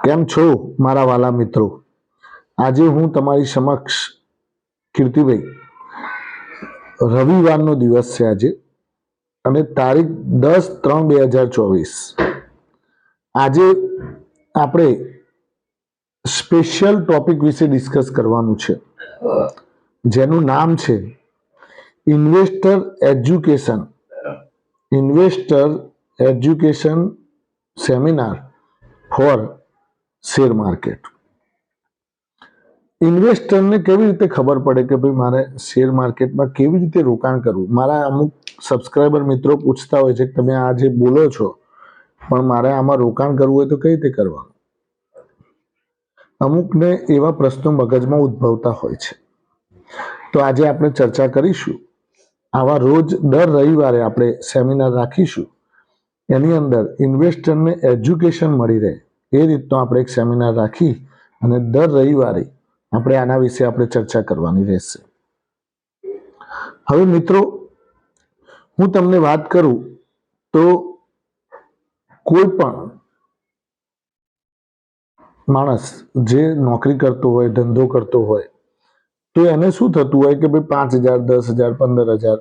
કેમ છો મારા વાલા મિત્રો? આજે હું તમારી સમક્ષ કીર્તિભાઈ, રવિવારનો દિવસ છે આજે અને તારીખ 10/3/2024. આજે આપણે સ્પેશિયલ ટોપિક વિશે ડિસ્કસ કરવાનું છે, જેનું નામ છે investor education seminar for share market. ઇન્વેસ્ટરને કેવી રીતે ખબર પડે કે ભાઈ મારે શેર માર્કેટમાં કેવી રીતે રોકાણ કરવું? મારા અમુક સબસ્ક્રાઈબર મિત્રો પૂછતા હોય છે કે તમે આ જે બોલો છો પણ મારે આમાં રોકાણ કરવું હોય તો કઈ રીતે કરવાનું? અમુકને એવા પ્રશ્નો મગજમાં ઉદ્ભવતા હોય છે. તો આજે આપણે ચર્ચા કરીશું. આવા રોજ દર રવિવારે આપણે સેમિનાર રાખીશું. એની અંદર ઇન્વેસ્ટરને એજ્યુકેશન મળી રહે એ રીતનો આપણે એક સેમિનાર રાખી અને દર રવિવારે આપણે આના વિશે આપણે ચર્ચા કરવાની રહેશે. હવે મિત્રો, હું તમને વાત કરું તો કોઈ પણ માણસ જે નોકરી કરતો હોય, ધંધો કરતો હોય, તો એને શું થતું હોય કે ભાઈ 5,000, 10,000, 15,000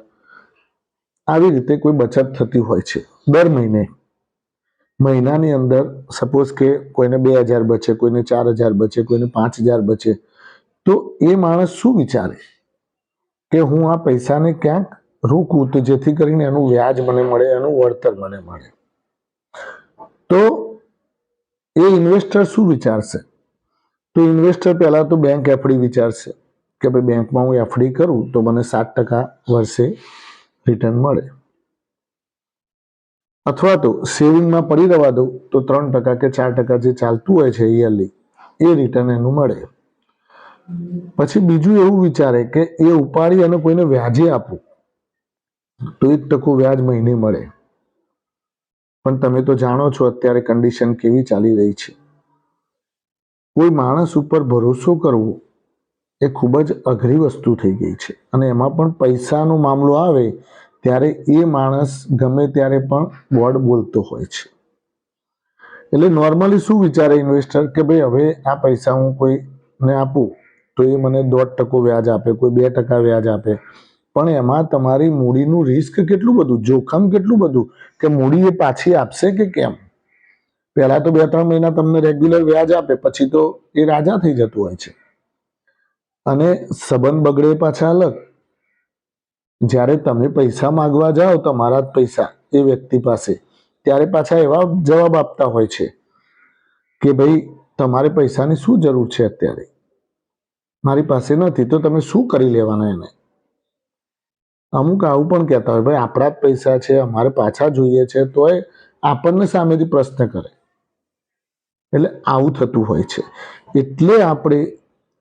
આવી રીતે કોઈ બચત થતી હોય છે દર મહિનાની અંદર. સપોઝ કે કોઈને 2,000 બચે, કોઈને 4,000 બચે, કોઈને 5,000 બચે, તો એ માણસ શું વિચારે કે હું આ પૈસાને ક્યાંક રોકું તો જેથી કરીને એનું વ્યાજ મને મળે, એનું વળતર મને મળે. તો એ ઇન્વેસ્ટર શું વિચારશે? તો ઇન્વેસ્ટર પહેલા તો બેંક એફડી વિચારશે કે ભાઈ બેંકમાં હું એફડી કરું તો મને 7% વર્ષે રિટર્ન મળે, અથવા તો સેવિંગમાં પડી રહેવા દઉં તો 3% કે 4% જે ચાલતું હોય છે યરલી એ રિટર્ન એનું મળે. પછી બીજું એવું વિચારે કે એ ઉપાડી અને કોઈને વ્યાજે આપું તો 1% વ્યાજ મહિને મળે. પણ તમે તો જાણો છો અત્યારે કન્ડિશન કેવી ચાલી રહી છે. કોઈ માણસ ઉપર ભરોસો કરવો એ ખૂબ જ અઘરી વસ્તુ થઈ ગઈ છે અને એમાં પણ પૈસાનો મામલો આવે ત્યારે એ માણસ ગમે ત્યારે પણ બોર્ડ બોલતો હોય છે. એટલે નોર્મલી શું વિચારે ઇન્વેસ્ટર કે ભાઈ હવે આ પૈસા હું કોઈને આપું તો એ મને 1.5% વ્યાજ આપે, કોઈ 2% વ્યાજ આપે. પણ એમાં તમારી મૂડીનું રિસ્ક કેટલું બધું, જોખમ કેટલું બધું કે મૂડી એ પાછી આપશે કે કેમ. પહેલા તો 2-3 મહિના તમને રેગ્યુલર વ્યાજ આપે, પછી તો એ રાજા થઈ જતું હોય છે. અને સંબંધ બગડે પાછા અલગ. જ્યારે તમે પૈસા માંગવા જાઓ તમારા જ પૈસા એ વ્યક્તિ પાસે, ત્યારે પાછા એવા જવાબ આપતા હોય છે કે ભાઈ તમારે પૈસાની શું જરૂર છે અત્યારે, મારી પાસે નથી તો તમે શું કરી લેવાના એને. અમુક આવું પણ કહેતા હોય ભાઈ આપણા જ પૈસા છે, અમારે પાછા જોઈએ છે, તોય આપણને સામેથી પ્રશ્ન કરે. એટલે આવું થતું હોય છે. એટલે આપણે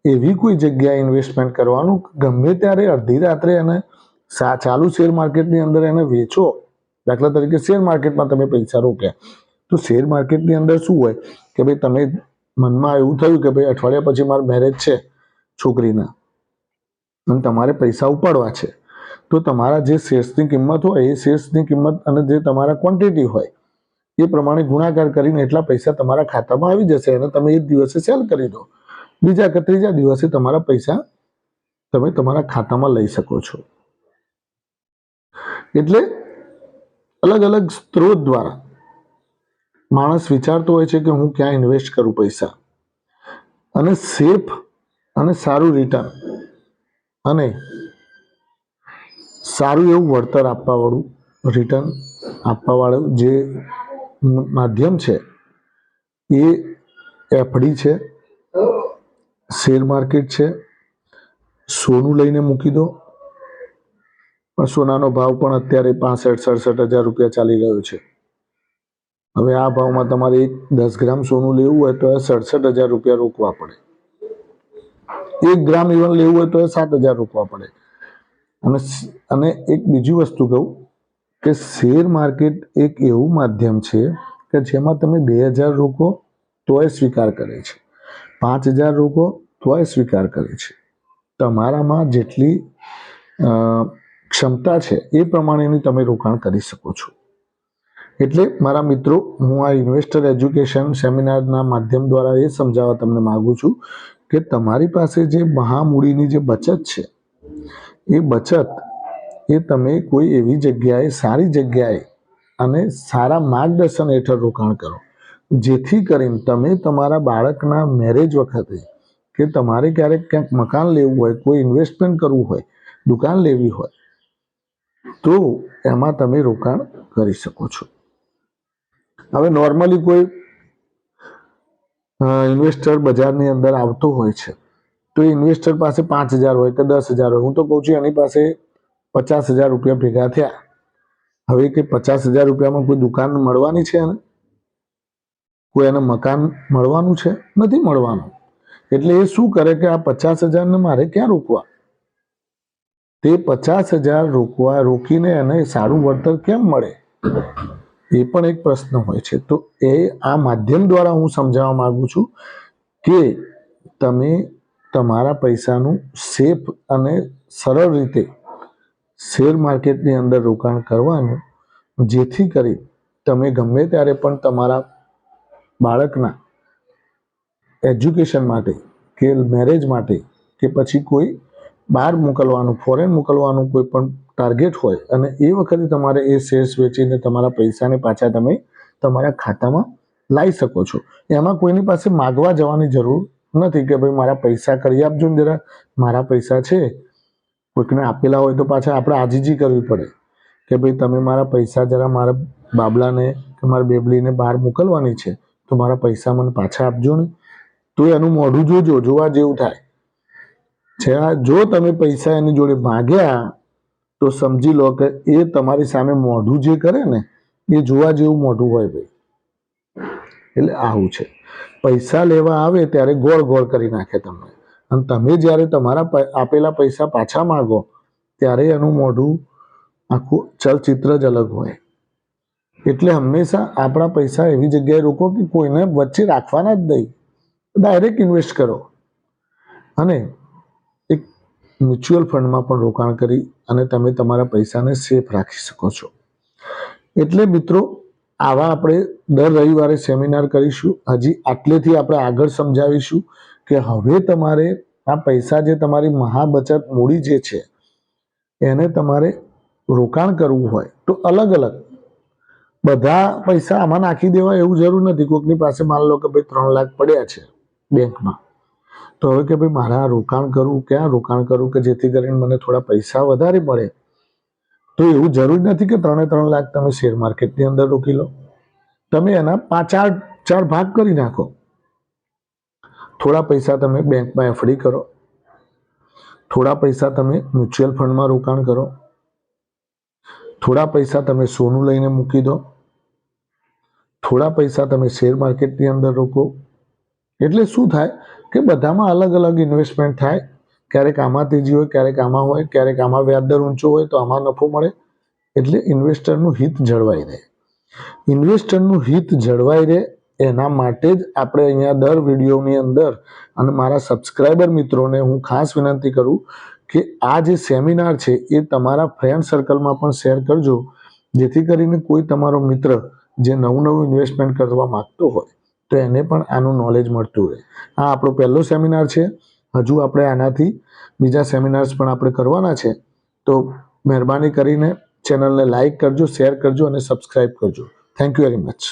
એવી કોઈ જગ્યાએ ઇન્વેસ્ટમેન્ટ કરવાનું ગમે ત્યારે અડધી રાત્રે એને ચાલુ શેર માર્કેટની અંદર એને વેચો. દાખલા તરીકે શેર માર્કેટમાં તમે પૈસા રોક્યા તો શેર માર્કેટની અંદર શું હોય કે ભાઈ તમે મનમાં એવું થયું કે ભાઈ અઠવાડિયા પછી મારું મેરેજ છે છોકરીના અને તમારે પૈસા ઉપાડવા છે, તો તમારા જે શેર્સની કિંમત હોય એ શેર્સની કિંમત અને જે તમારા ક્વોન્ટિટી હોય એ પ્રમાણે ગુણાકાર કરીને એટલા પૈસા તમારા ખાતામાં આવી જશે અને તમે એ દિવસે સેલ કરી દો. બીજા કે ત્રીજા દિવસે તમારા પૈસા તમે તમારા ખાતામાં લઈ શકો છો. એટલે અલગ અલગ સ્ત્રોત દ્વારા માણસ વિચારતો હોય છે કે હું ક્યાં ઇન્વેસ્ટ કરું પૈસા, અને સેફ અને સારું રિટર્ન અને સારું એવું વળતર આપવાવાળું રિટર્ન આપવાવાળું જે માધ્યમ છે એ એફડી છે, શેર માર્કેટ છે. સોનું લઈને મૂકી દો, પણ સોનાનો ભાવ પણ અત્યારે 65-67 હજાર રૂપિયા ચાલી રહ્યો છે. હવે આ ભાવમાં તમારે 10 ગ્રામ સોનું લેવું હોય તો 67,000 રૂપિયા રોકવા પડે. 1 ગ્રામ ઇવન લેવું હોય તો 7,000 રોકવા પડે. અને એક બીજી વસ્તુ કહું કે શેર માર્કેટ એક એવું માધ્યમ છે કે જેમાં તમે 2,000 રોકો તોય સ્વીકાર કરે છે, 5,000 રોકો તોય સ્વીકાર કરે છે. તમારામાં જેટલી ક્ષમતા છે એ પ્રમાણેની તમે રોકાણ કરી શકો છો. એટલે મારા મિત્રો, હું આ ઇન્વેસ્ટર એજ્યુકેશન સેમિનારના માધ્યમ દ્વારા એ સમજાવવા તમને માગું છું કે તમારી પાસે જે મહામૂડીની જે બચત છે, એ બચત એ તમે કોઈ એવી જગ્યાએ, સારી જગ્યાએ અને સારા માર્ગદર્શન હેઠળ રોકાણ કરો, જેથી કરીને તમે તમારા બાળકના મેરેજ વખતે કે તમારે ક્યારેક ક્યાંક મકાન લેવું હોય, કોઈ ઇન્વેસ્ટમેન્ટ કરવું હોય, દુકાન લેવી હોય, તો એમાં તમે રોકાણ કરી શકો છો. હવે નોર્મલી કોઈ ઇન્વેસ્ટર બજારની અંદર આવતો હોય છે, તો એ ઇન્વેસ્ટર પાસે 5,000 હોય કે 10,000 હોય, હું તો કહું છું એની પાસે 50,000 રૂપિયા ભેગા થયા. હવે કે 50,000 રૂપિયામાં કોઈ દુકાન મળવાની છે એને? કોઈ એને મકાન મળવાનું છે? નથી મળવાનું. એટલે એ શું કરે કે આ 50,000 ને મારે ક્યાં રોકવા? તે 50,000 રોકીને એને સારું વળતર કેમ મળે? એ પણ એક પ્રશ્ન હોય છે. તો એ આ માધ્યમ દ્વારા હું સમજાવવા માંગુ છું કે તમે તમારા પૈસાનું સેફ અને સરળ રીતે શેર માર્કેટની અંદર રોકાણ કરવાનું, જેથી કરી તમે ગમે ત્યારે પણ તમારા બાળકના એજ્યુકેશન માટે કે મેરેજ માટે કે પછી કોઈ બહાર મોકલવાનું, ફોરેન મોકલવાનું કોઈ પણ ટાર્ગેટ હોય અને એ વખતે તમારે એ શેર્સ વેચીને તમારા પૈસાને પાછા તમે તમારા ખાતામાં લાવી શકો છો. એમાં કોઈની પાસે માગવા જવાની જરૂર નથી કે ભાઈ મારા પૈસા કરી આપજો ને જરા, મારા પૈસા છે, કોઈકને આપેલા હોય તો પાછા આપણે આજીજી કરવી પડે કે ભાઈ તમે મારા પૈસા જરા મારા બાબલાને કે મારા બેબલીને બહાર મોકલવાની છે, તો મારા પૈસા મને પાછા આપજો ને. તો એનું મોઢું જોજો, જોવા જેવું થાય છે. જો તમે પૈસા એની જોડે માગ્યા તો સમજી લો કે એ તમારી સામે મોઢું જે કરે ને, એ જોવા જેવું મોઢું હોય ભાઈ. એટલે આવું છે. પૈસા લેવા આવે ત્યારે ગોળ ગોળ કરી નાખે તમને, અને તમે જ્યારે તમારા આપેલા પૈસા પાછા માગો ત્યારે એનું મોઢું આખું ચલચિત્ર જ અલગ હોય. એટલે હંમેશા આપણા પૈસા એવી જગ્યાએ રોકો કે કોઈને વચ્ચે રાખવાના જ નહીં, ડાયરેક્ટ ઇન્વેસ્ટ કરો. અને એક મ્યુચ્યુઅલ ફંડમાં પણ રોકાણ કરી અને તમે તમારા પૈસાને સેફ રાખી શકો છો. એટલે મિત્રો, આવા આપણે દર રવિવારે સેમિનાર કરીશું. હજી આટલેથી આપણે આગળ સમજાવીશું કે હવે તમારે આ પૈસા જે તમારી મહાબચત મૂડી જે છે એને તમારે રોકાણ કરવું હોય તો અલગ અલગ બધા પૈસા આમાં નાખી દેવા એવું જરૂર નથી. કોઈકની પાસે માન લો કે ભાઈ 3 લાખ પડ્યા છે બેંકમાં, તો હવે કે ભાઈ મારે આ રોકાણ કરવું, ક્યાં રોકાણ કરવું કે જેથી કરીને મને થોડા પૈસા વધારે મળે, તો એવું જરૂર નથી કે 3 લાખ તમે શેર માર્કેટની અંદર રોકી લો. તમે એના 4 ભાગ કરી નાખો. થોડા પૈસા તમે બેંકમાં એફડી કરો, થોડા પૈસા તમે મ્યુચ્યુઅલ ફંડમાં રોકાણ કરો, થોડા પૈસા તમે સોનું લઈને મૂકી દો, થોડા પૈસા તમે શેર માર્કેટની અંદર રોકો. એટલે શું થાય કે બધામાં અલગ અલગ ઇન્વેસ્ટમેન્ટ થાય. ક્યારેક આમાં તેજી હોય, ક્યારેક આમાં હોય, ક્યારેક આમાં વ્યાજદર ઊંચો હોય તો આમાં નફો મળે. એટલે ઇન્વેસ્ટરનું હિત જળવાઈ રહે. ઇન્વેસ્ટરનું હિત જળવાઈ રહે એના માટે જ આપણે અહીંયા દર વિડીયોની અંદર, અને મારા સબસ્ક્રાઈબર મિત્રોને હું ખાસ વિનંતી કરું કે આ જે સેમિનાર છે એ તમારા ફ્રેન્ડ સર્કલમાં પણ શેર કરજો, જેથી કરીને કોઈ તમારો મિત્ર જે નવું ઇન્વેસ્ટમેન્ટ કરવા માગતો હોય તો એને પણ આનું નોલેજ મળતું રહે. આ આપણો પહેલો સેમિનાર છે. હજુ આપણે આનાથી બીજા સેમિનાર્સ પણ આપણે કરવાના છે. તો મહેરબાની કરીને ચેનલને લાઈક કરજો, શેર કરજો અને સબસ્ક્રાઈબ કરજો. Thank you very much.